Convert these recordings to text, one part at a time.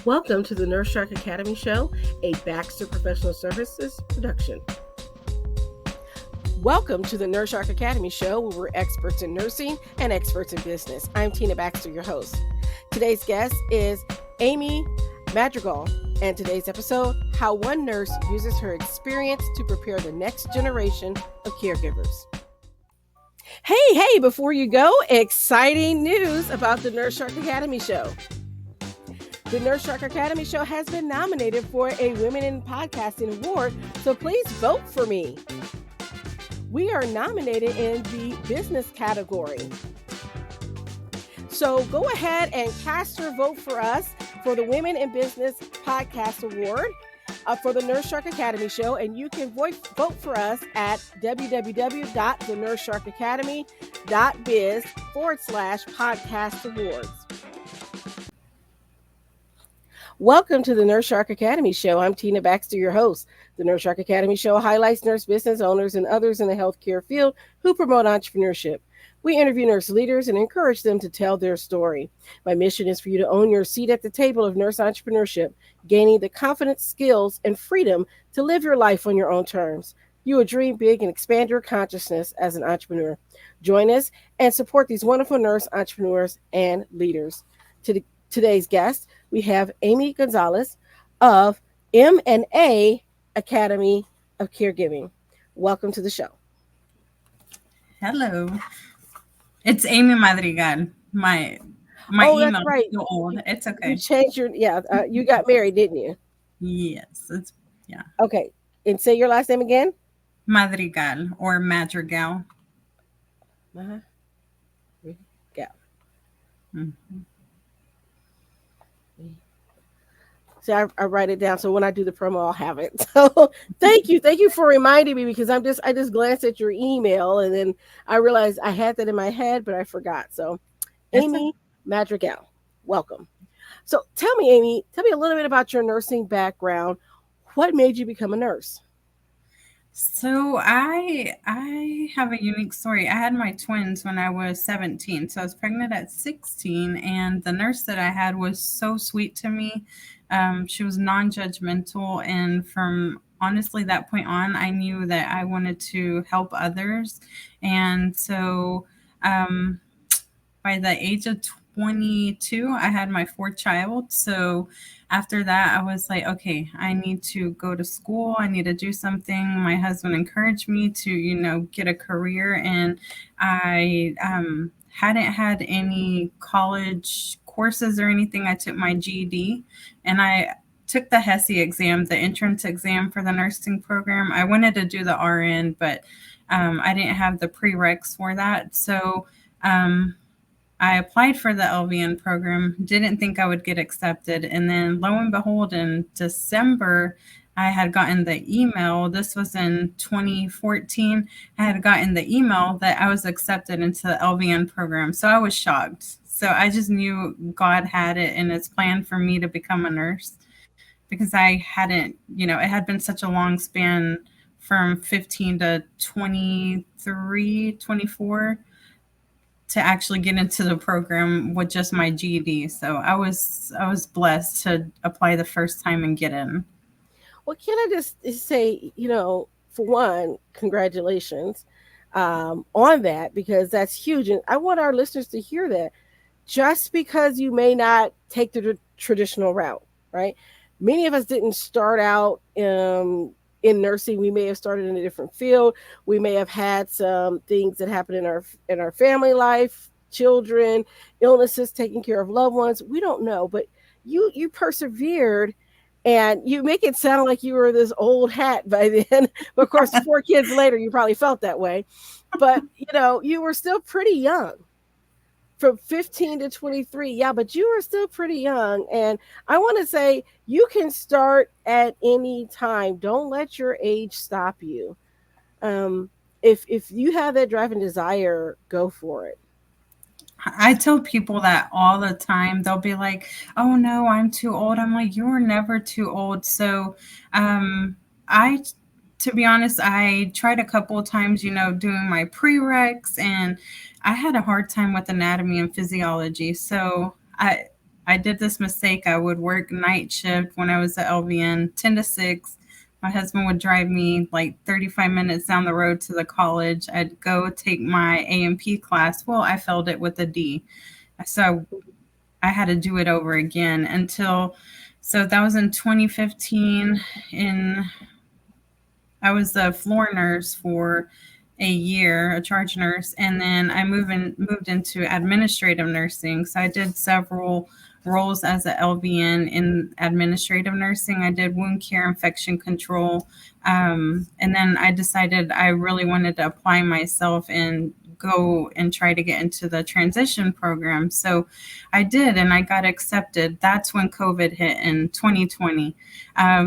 Welcome to the Nurse Shark Academy Show, a Baxter Professional Services production. Welcome to the Nurse Shark Academy Show, where we're experts in nursing and experts in business. I'm Tina Baxter, your host. Today's guest is Amy Madrigal, and today's episode, how one nurse uses her experience to prepare the next generation of caregivers. Hey, before you go, exciting news about the Nurse Shark Academy Show. The Nurse Shark Academy Show has been nominated for a Women in Podcasting Award, so please vote for me. We are nominated in the business category. So go ahead and cast your vote for us for the Women in Business Podcast Award for the Nurse Shark Academy Show, and you can vote for us at www.thenurssharkacademy.biz/podcast awards. Welcome to the Nurse Shark Academy Show. I'm Tina Baxter, your host. The Nurse Shark Academy Show highlights nurse business owners and others in the healthcare field who promote entrepreneurship. We interview nurse leaders and encourage them to tell their story. My mission is for you to own your seat at the table of nurse entrepreneurship, gaining the confidence, skills, and freedom to live your life on your own terms. You will dream big and expand your consciousness as an entrepreneur. Join us and support these wonderful nurse entrepreneurs and leaders. Today's guest, we have Amy Gonzalez of M&A Academy of Caregiving. Welcome to the show. Hello. It's Amy Madrigal. My email that's right. is so old. It's okay. You changed your, you got married, didn't you? Yes. Okay. And say your last name again? Madrigal or Madrigal. Madrigal. Mm-hmm. So I write it down, so when I do the promo, I'll have it. So thank you for reminding me, because I just glanced at your email and then I realized I had that in my head, but I forgot. So Amy Madrigal, welcome. So tell me, Amy, a little bit about your nursing background. What made you become a nurse? So I have a unique story. I had my twins when I was 17. So I was pregnant at 16, and the nurse that I had was so sweet to me. She was non-judgmental, and from honestly that point on, I knew that I wanted to help others. And so by the age of 22, I had my fourth child. So after that, I was like, okay, I need to go to school. I need to do something. My husband encouraged me to, get a career. And I hadn't had any college courses or anything. I took my GED and I took the HESI exam, the entrance exam for the nursing program. I wanted to do the RN, but I didn't have the prereqs for that. So I applied for the LVN program, didn't think I would get accepted. And then lo and behold, in December, I had gotten the email. This was in 2014. I had gotten the email that I was accepted into the LVN program. So I was shocked. So I just knew God had it in his plan for me to become a nurse, because I hadn't, it had been such a long span from 15 to 23, 24. To actually get into the program with just my GED. So I was blessed to apply the first time and get in. Well, can I just say, for one, congratulations on that, because that's huge. And I want our listeners to hear that. Just because you may not take the traditional route, right? Many of us didn't start out in nursing. We may have started in a different field. We may have had some things that happened in our family life, children, illnesses, taking care of loved ones. We don't know, but you persevered, and you make it sound like you were this old hat by then. But of course, 4 kids later, you probably felt that way. But you were still pretty young. From 15 to 23. Yeah, but you were still pretty young. And I want to say, you can start at any time. Don't let your age stop you. If you have that drive and desire, go for it. I tell people that all the time. They'll be like, oh no, I'm too old. I'm like, you're never too old. So to be honest, I tried a couple of times, doing my prereqs, and I had a hard time with anatomy and physiology. So I did this mistake. I would work night shift when I was at LVN, 10 to 6. My husband would drive me like 35 minutes down the road to the college. I'd go take my AMP class. Well, I failed it with a D. So I had to do it over again until, so that was in 2015. In I was a floor nurse for a year, a charge nurse, and then I moved into administrative nursing. So I did several roles as a LVN in administrative nursing. I did wound care, infection control, and then I decided I really wanted to apply myself and go and try to get into the transition program. So I did, and I got accepted. That's when COVID hit in 2020.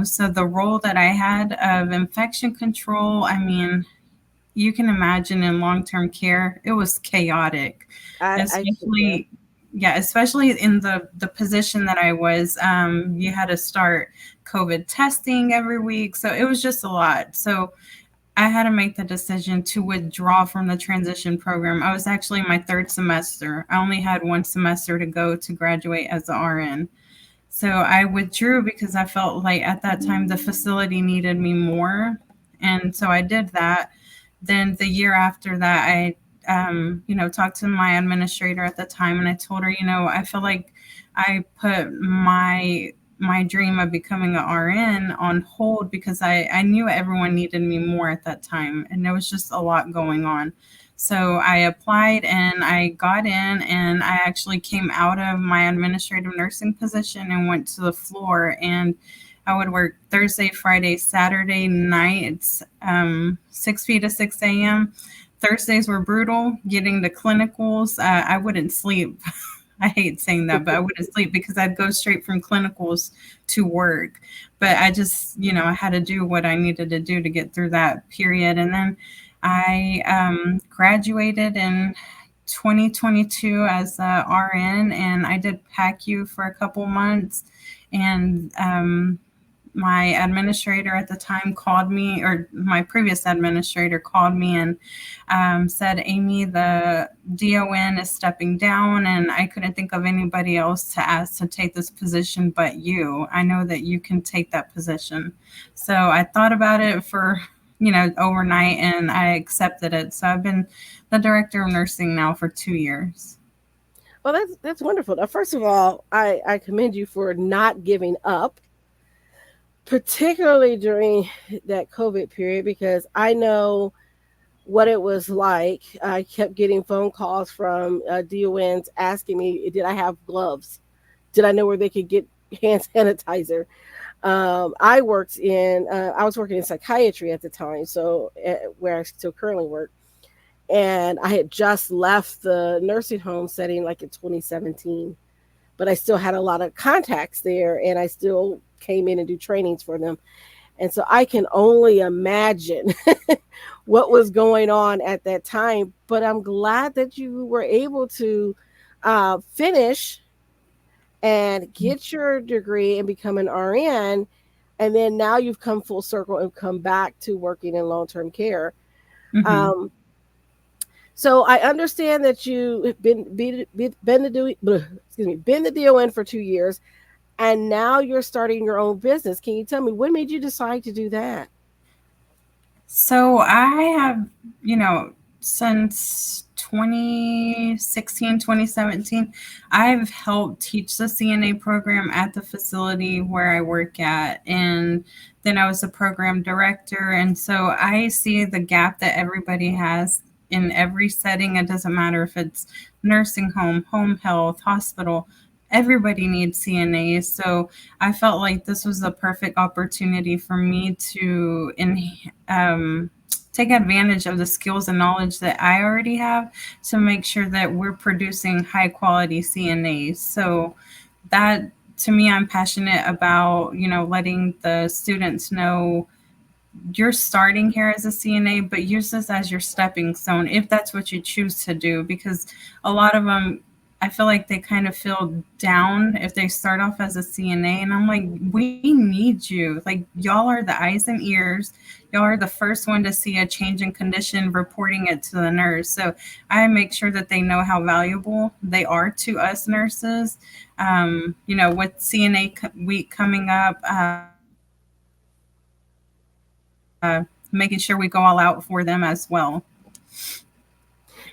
So the role that I had of infection control, I mean, you can imagine in long-term care, it was chaotic, I can. especially yeah, especially in the position that I was. You had to start COVID testing every week, so it was just a lot. So I had to make the decision to withdraw from the transition program. I was actually in my third semester. I only had one semester to go to graduate as an RN. So I withdrew because I felt like at that time the facility needed me more. And so I did that. Then the year after that, talked to my administrator at the time and I told her, I feel like I put my dream of becoming an RN on hold because I knew everyone needed me more at that time. And there was just a lot going on. So I applied and I got in, and I actually came out of my administrative nursing position and went to the floor. And I would work Thursday, Friday, Saturday nights, 6 p to 6 a.m. Thursdays were brutal. Getting to clinicals, I wouldn't sleep. I hate saying that, but I wouldn't sleep because I'd go straight from clinicals to work. But I just, I had to do what I needed to do to get through that period. And then I graduated in 2022 as a RN, and I did PACU for a couple months. And my administrator at the time called me, or my previous administrator called me and said, Amy, the DON is stepping down, and I couldn't think of anybody else to ask to take this position but you. I know that you can take that position. So I thought about it for, overnight, and I accepted it. So I've been the director of nursing now for 2 years. Well, that's wonderful. Now, first of all, I commend you for not giving up, particularly during that COVID period, because I know what it was like. I kept getting phone calls from DONs asking me, did I have gloves? Did I know where they could get hand sanitizer? I was working in psychiatry at the time, so where I still currently work. And I had just left the nursing home setting like in 2017, but I still had a lot of contacts there, and I still came in and do trainings for them. And so I can only imagine what was going on at that time. But I'm glad that you were able to finish and get your degree and become an RN. And then now you've come full circle and come back to working in long term care. Mm-hmm. Um, so I understand that you have been the DON for 2 years, and now you're starting your own business. Can you tell me when made you decide to do that? So I have, since 2016, 2017, I've helped teach the CNA program at the facility where I work at. And then I was a program director. And so I see the gap that everybody has in every setting. It doesn't matter if it's nursing home health, hospital. Everybody needs CNAs. So I felt like this was the perfect opportunity for me to take advantage of the skills and knowledge that I already have to make sure that we're producing high quality CNAs. So that, to me, I'm passionate about, letting the students know you're starting here as a CNA, but use this as your stepping stone if that's what you choose to do. Because a lot of them, I feel like they kind of feel down if they start off as a CNA. And I'm like, we need you. Like, y'all are the eyes and ears. Y'all are the first one to see a change in condition, reporting it to the nurse. So I make sure that they know how valuable they are to us nurses. With CNA week coming up, making sure we go all out for them as well.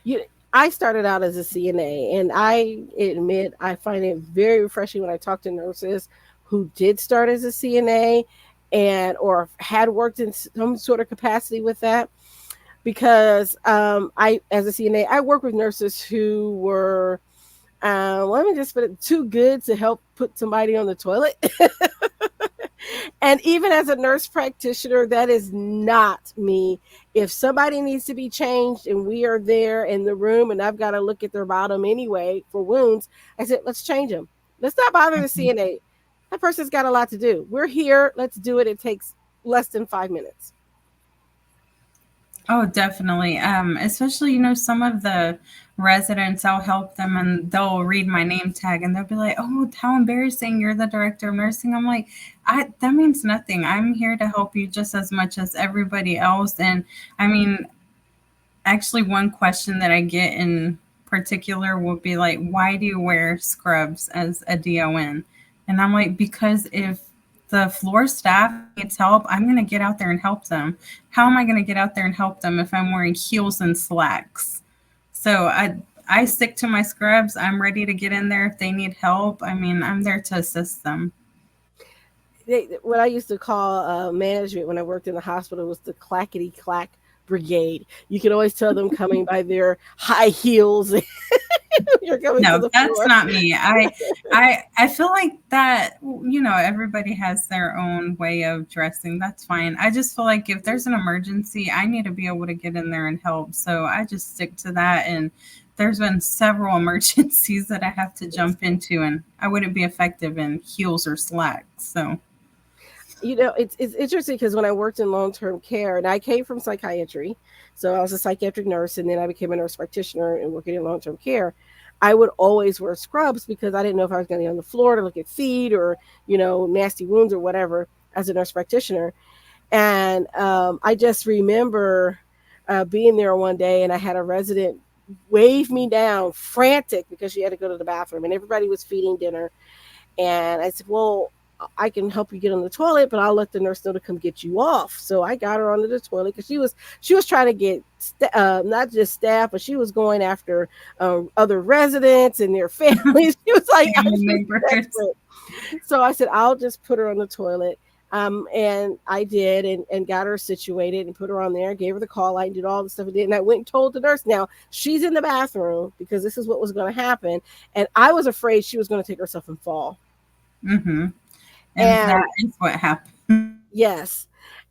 You, I started out as a CNA, and I admit I find it very refreshing when I talk to nurses who did start as a CNA and or had worked in some sort of capacity with that. Because I, as a CNA, I work with nurses who were, let me just put it, too good to help put somebody on the toilet. And even as a nurse practitioner, that is not me. If somebody needs to be changed and we are there in the room and I've got to look at their bottom anyway for wounds, I said, let's change them. Let's not bother the Mhm. CNA. That person's got a lot to do. We're here. Let's do it. It takes less than 5 minutes. Oh, definitely. Especially, some of the residents, I'll help them and they'll read my name tag and they'll be like, "Oh, how embarrassing. You're the director of nursing." I'm like, that means nothing. I'm here to help you just as much as everybody else. And I mean, actually, one question that I get in particular will be like, "Why do you wear scrubs as a DON?" And I'm like, because if the floor staff needs help, I'm going to get out there and help them. How am I going to get out there and help them if I'm wearing heels and slacks? So I stick to my scrubs. I'm ready to get in there if they need help. I mean, I'm there to assist them. What I used to call management when I worked in the hospital was the clackety clack brigade. You can always tell them coming by their high heels. You're coming to No, the that's floor. not me. I feel like that, everybody has their own way of dressing. That's fine. I just feel like if there's an emergency, I need to be able to get in there and help. So I just stick to that, and there's been several emergencies that I have to jump into, and I wouldn't be effective in heels or slacks. So, It's interesting because when I worked in long term care, and I came from psychiatry, so I was a psychiatric nurse, and then I became a nurse practitioner and working in long term care. I would always wear scrubs because I didn't know if I was going to be on the floor to look at feet or nasty wounds or whatever as a nurse practitioner. And I just remember being there one day, and I had a resident wave me down, frantic because she had to go to the bathroom, and everybody was feeding dinner. And I said, well, I can help you get on the toilet, but I'll let the nurse know to come get you off. So I got her onto the toilet because she was trying to get not just staff, but she was going after other residents and their families. She was like, family she was members. desperate. So I said, I'll just put her on the toilet. And I did, and got her situated and put her on there, gave her the call light, did all the stuff I did. And I went and told the nurse, now she's in the bathroom because this is what was going to happen. And I was afraid she was going to take herself and fall. Mm-hmm. And that And is what happened. yes.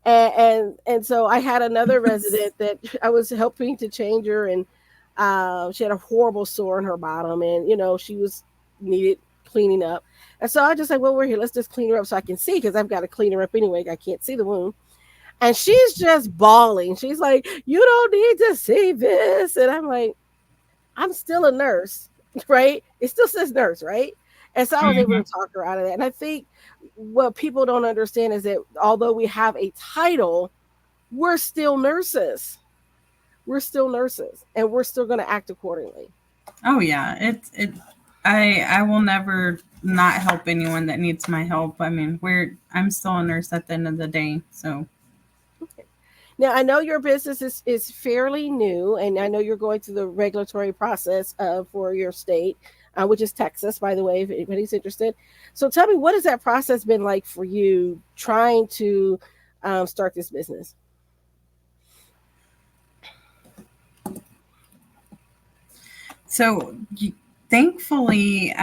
And so I had another resident that I was helping to change her, and she had a horrible sore in her bottom, and she was needed cleaning up. And so I just like, well, we're here, let's just clean her up so I can see, because I've got to clean her up anyway. I can't see the wound. And she's just bawling. She's like, you don't need to see this. And I'm like, I'm still a nurse, right? It still says nurse, right? And so I was able Mhm. to talk her out of that. And I think what people don't understand is that although we have a title, we're still nurses. We're still nurses, and we're still going to act accordingly. Oh yeah, I will never not help anyone that needs my help. I mean, I'm still a nurse at the end of the day. So, Okay. Now, I know your business is fairly new, and I know you're going through the regulatory process for your state, which is Texas, by the way, if anybody's interested. So tell me, what has that process been like for you trying to start this business? so thankfully,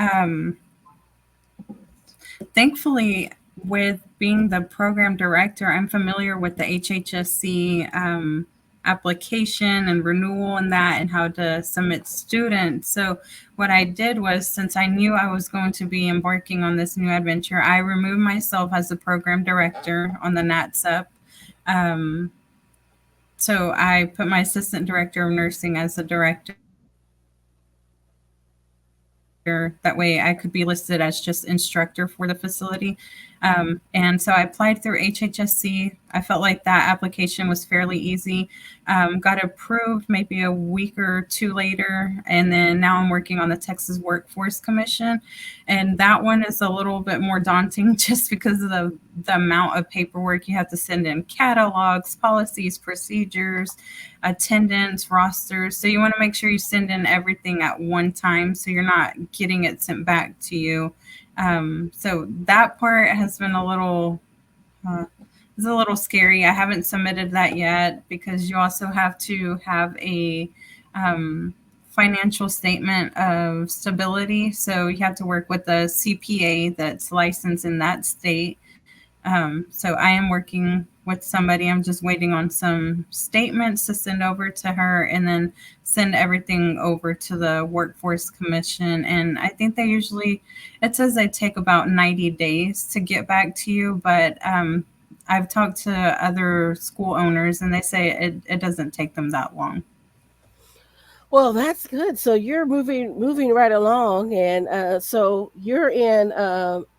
thankfully, with being the program director, I'm familiar with the HHSC application and renewal and that, and how to submit students. So, what I did was, since I knew I was going to be embarking on this new adventure, I removed myself as the program director on the NATCEP. Um, so, I put my assistant director of nursing as the director, and then That way I could be listed as just instructor for the facility. And so I applied through HHSC. I felt like that application was fairly easy. Got approved maybe a week or two later. And then now I'm working on the Texas Workforce Commission. And that one is a little bit more daunting just because of the amount of paperwork you have to send in: catalogs, policies, procedures, attendance, rosters. So you want to make sure you send in everything at one time so you're not getting it sent back to you. So that part has been uh, it's a little scary. I haven't submitted that yet because you also have to have a um, financial statement of stability. So you have to work with a CPA that's licensed in that state. So I am working with somebody. I'm just waiting on some statements to send over to her and then send everything over to the Workforce Commission. And I think they usually, it says they take about 90 days to get back to you. But I've talked to other school owners and they say it doesn't take them that long. Well, that's good. So you're moving right along, and so you're in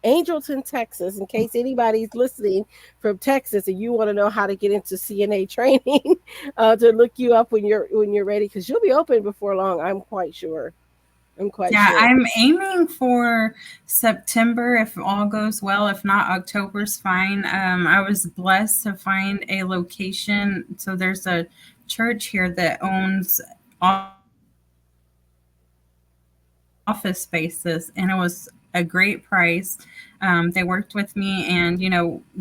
Angleton, Texas. In case anybody's listening from Texas and you want to know how to get into CNA training, to look you up when you're ready, because you'll be open before long. I'm quite sure. I'm quite Yeah, sure. I'm aiming for September if all goes well. If not, October's fine. I was blessed to find a location. So there's a church here that owns office spaces, and it was a great price. They worked with me, and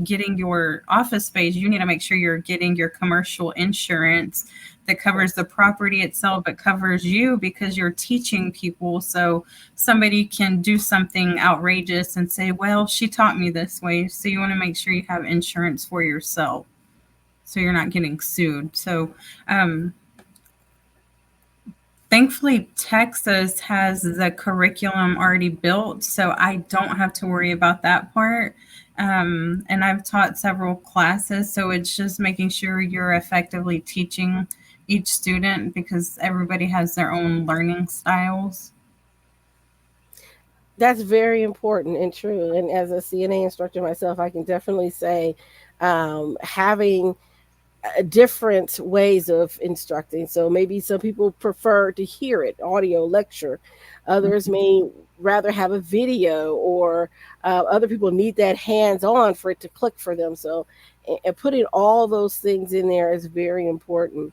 getting your office space, you need to make sure you're getting your commercial insurance that covers the property itself, but covers you because you're teaching people. So somebody can do something outrageous and say, well, she taught me this way. So you want to make sure you have insurance for yourself so you're not getting sued. So thankfully, Texas has the curriculum already built, so I don't have to worry about that part. And I've taught several classes, so it's just making sure you're effectively teaching each student because everybody has their own learning styles. That's very important and true. And as a CNA instructor myself, I can definitely say having different ways of instructing. So maybe some people prefer to hear it, audio lecture. Others Mhm. may rather have a video, or other people need that hands on for it to click for them. So, and putting all those things in there is very important.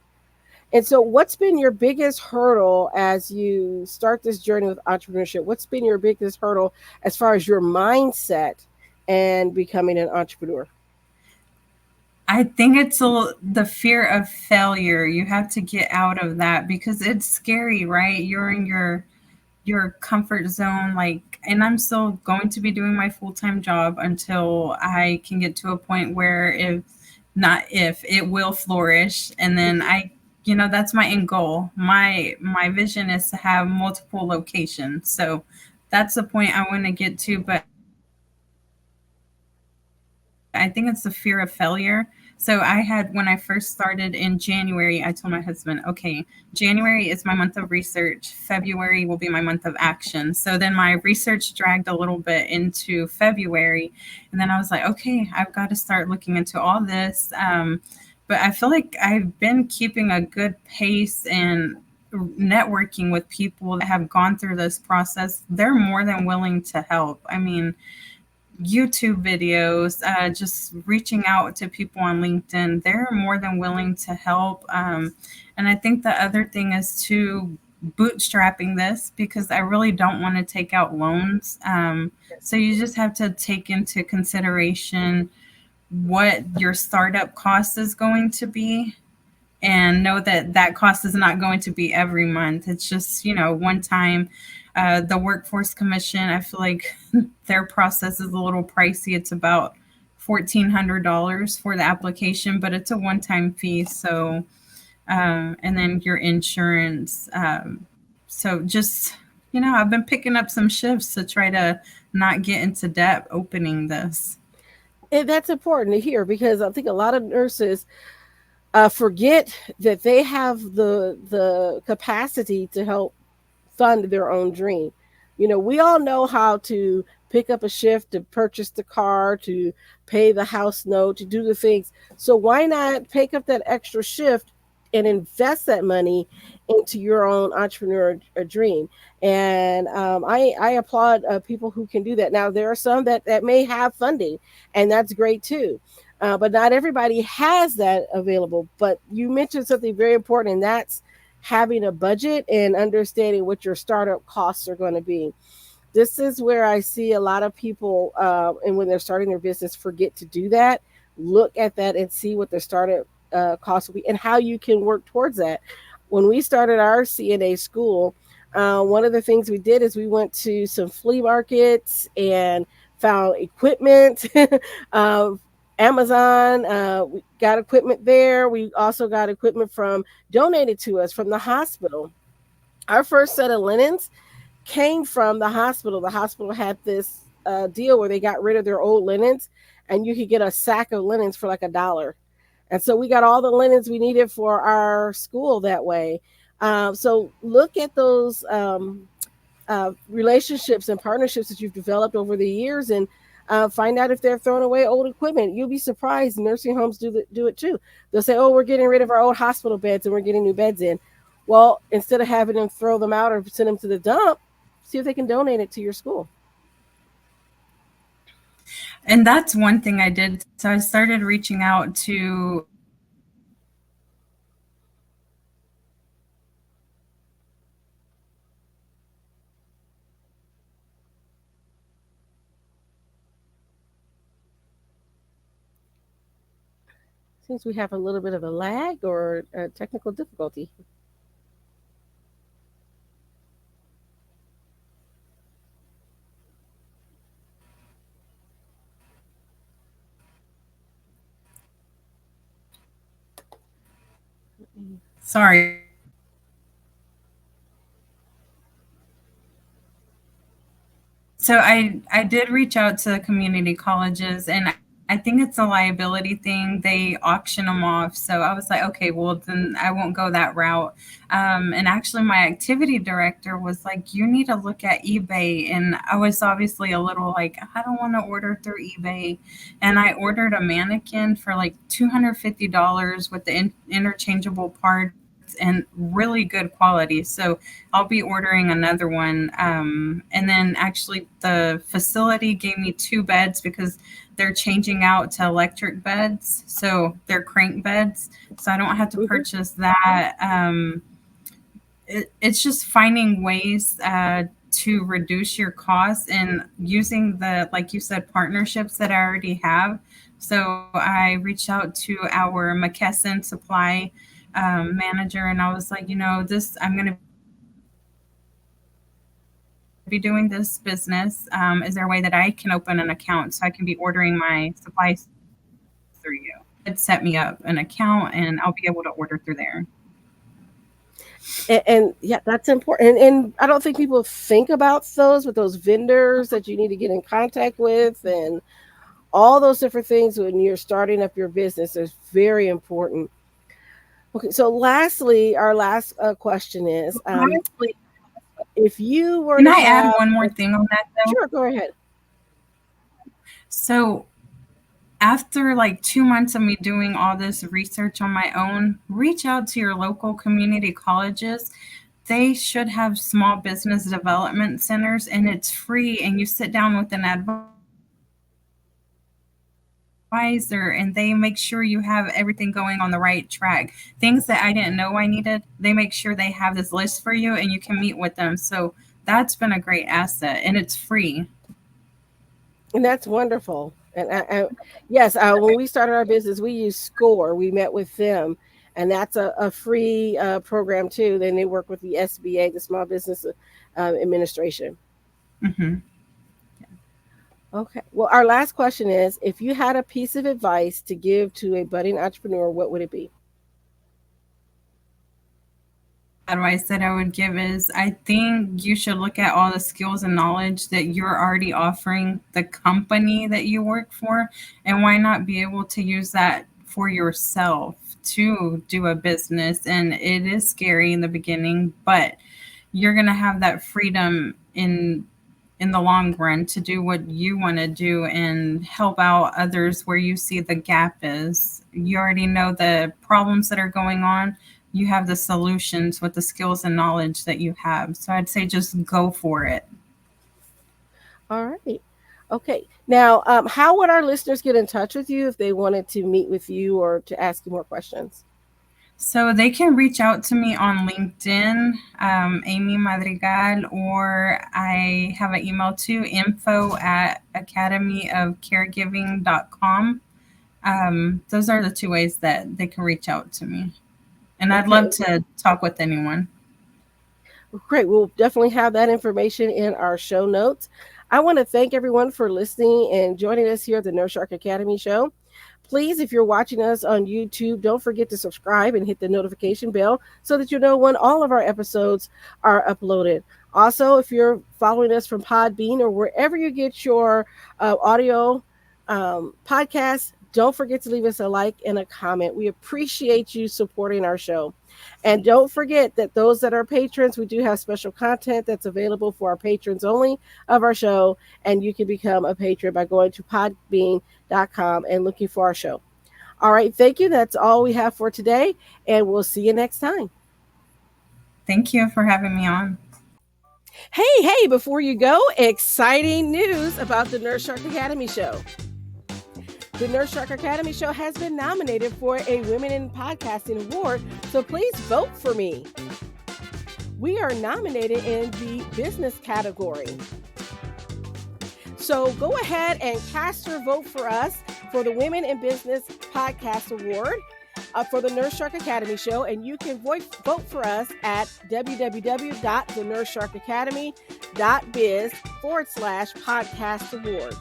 And so, what's been your biggest hurdle as you start this journey with entrepreneurship? What's been your biggest hurdle as far as your mindset and becoming an entrepreneur? I think the fear of failure. You have to get out of that because it's scary, right? You're in your comfort zone, like, and I'm still going to be doing my full-time job until I can get to a point where, if not if, it will flourish. And then that's my end goal. My vision is to have multiple locations. So that's the point I want to get to, but I think it's the fear of failure. So I had, when I first started in January, I told my husband, okay, January is my month of research. February will be my month of action. So then my research dragged a little bit into February. And then I was like, okay, I've got to start looking into all this. But I feel like I've been keeping a good pace and networking with people that have gone through this process. They're more than willing to help. I mean, YouTube videos, just reaching out to people on LinkedIn, they're more than willing to help. And I think the other thing is to bootstrapping this because I really don't want to take out loans. So you just have to take into consideration what your startup cost is going to be, and know that that cost is not going to be every month. It's just, one time. The Workforce Commission, I feel like their process is a little pricey. It's about $1,400 for the application, but it's a one-time fee. So, and then your insurance. So just, I've been picking up some shifts to try to not get into debt opening this. And that's important to hear, because I think a lot of nurses forget that they have the capacity to help fund their own dream. We all know how to pick up a shift, to purchase the car, to pay the house note, to do the things. So why not pick up that extra shift and invest that money into your own entrepreneur dream? And I applaud people who can do that. Now there are some that may have funding, and that's great too. But not everybody has that available. But you mentioned something very important, and that's having a budget and understanding what your startup costs are going to be. This is where I see a lot of people, and when they're starting their business, forget to do that. Look at that and see what their startup costs will be and how you can work towards that. When we started our CNA school, one of the things we did is we went to some flea markets and found equipment. uh, Amazon, we got equipment there. We also got equipment from donated to us from the hospital. Our first set of linens came from the hospital. The hospital had this deal where they got rid of their old linens, and you could get a sack of linens for like $1. And so we got all the linens we needed for our school that way. So look at those relationships and partnerships that you've developed over the years, and find out if they're throwing away old equipment. You'll be surprised. Nursing homes do it too. They'll say, "Oh, we're getting rid of our old hospital beds and we're getting new beds in." Well, instead of having them throw them out or send them to the dump, see if they can donate it to your school. And that's one thing I did. So I started reaching out to Seems we have a little bit of a lag or a technical difficulty. sorry. So I did reach out to community colleges, and I think it's a liability thing. They auction them off. So I was like, okay, well then I won't go that route. And actually, my activity director was like, you need to look at eBay. And I was obviously a little like, I don't want to order through eBay. And I ordered a mannequin for like $250 with the interchangeable parts and really good quality. So I'll be ordering another one. And then actually, the facility gave me two beds because they're changing out to electric beds. So they're crank beds. So I don't have to Hmm. purchase that. It's just finding ways to reduce your costs and using the, like you said, partnerships that I already have. So I reached out to our McKesson supply manager, and I was like, this, I'm going to be doing this business. Is there a way that I can open an account so I can be ordering my supplies through you? And he said, set me up an account and I'll be able to order through there. And yeah, that's important. And I don't think people think about those with those vendors that you need to get in contact with and all those different things when you're starting up your business is very important. Okay, so lastly, our last question is, if you were Can to I add have, one more thing on that though? sure, go ahead. So after like 2 months of me doing all this research on my own, reach out to your local community colleges. They should have small business development centers, and it's free. And you sit down with an advisor and they make sure you have everything going on the right track. Things that I didn't know I needed, they make sure they have this list for you and you can meet with them. So that's been a great asset and it's free. And that's wonderful. And yes, when we started our business, we used SCORE. We met with them, and that's a free program too. Then they work with the SBA, the Small Business Administration. Hmm. Okay. Well, our last question is, if you had a piece of advice to give to a budding entrepreneur, what would it be? The advice that I would give is I think you should look at all the skills and knowledge that you're already offering the company that you work for, and why not be able to use that for yourself to do a business. And it is scary in the beginning, but you're going to have that freedom in in the long run to do what you want to do and help out others where you see the gap is. You already know the problems that are going on. You have the solutions with the skills and knowledge that you have. So I'd say just go for it. All right. Okay. Now, how would our listeners get in touch with you if they wanted to meet with you or to ask you more questions? So they can reach out to me on LinkedIn, Amy Madrigal, or I have an email too, info at academyofcaregiving.com. Those are the two ways that they can reach out to me. And I'd love Okay. to talk with anyone. Great. We'll definitely have that information in our show notes. I want to thank everyone for listening and joining us here at the Nurse Shark Academy show. Please, if you're watching us on YouTube, don't forget to subscribe and hit the notification bell so that you know when all of our episodes are uploaded. Also, if you're following us from Podbean or wherever you get your audio podcasts, don't forget to leave us a like and a comment. We appreciate you supporting our show. And don't forget that those that are patrons, we do have special content that's available for our patrons only of our show. And you can become a patron by going to podbean.com and looking for our show. All right. Thank you. That's all we have for today. And we'll see you next time. Thank you for having me on. Hey, before you go, exciting news about the Nurse Shark Academy show. The Nurse Shark Academy show has been nominated for a Women in Podcasting Award, so please vote for me. We are nominated in the business category. So go ahead and cast your vote for us for the Women in Business Podcast Award for the Nurse Shark Academy show, and you can vote for us at www.thenurssharkacademy.biz/podcast awards.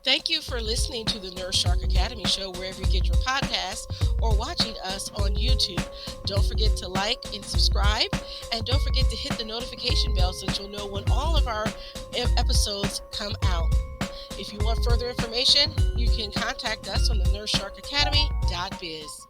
Thank you for listening to the Nurse Shark Academy show wherever you get your podcasts or watching us on YouTube. Don't forget to like and subscribe, and don't forget to hit the notification bell so that you'll know when all of our episodes come out. If you want further information, you can contact us on the nurssharkacademy.biz.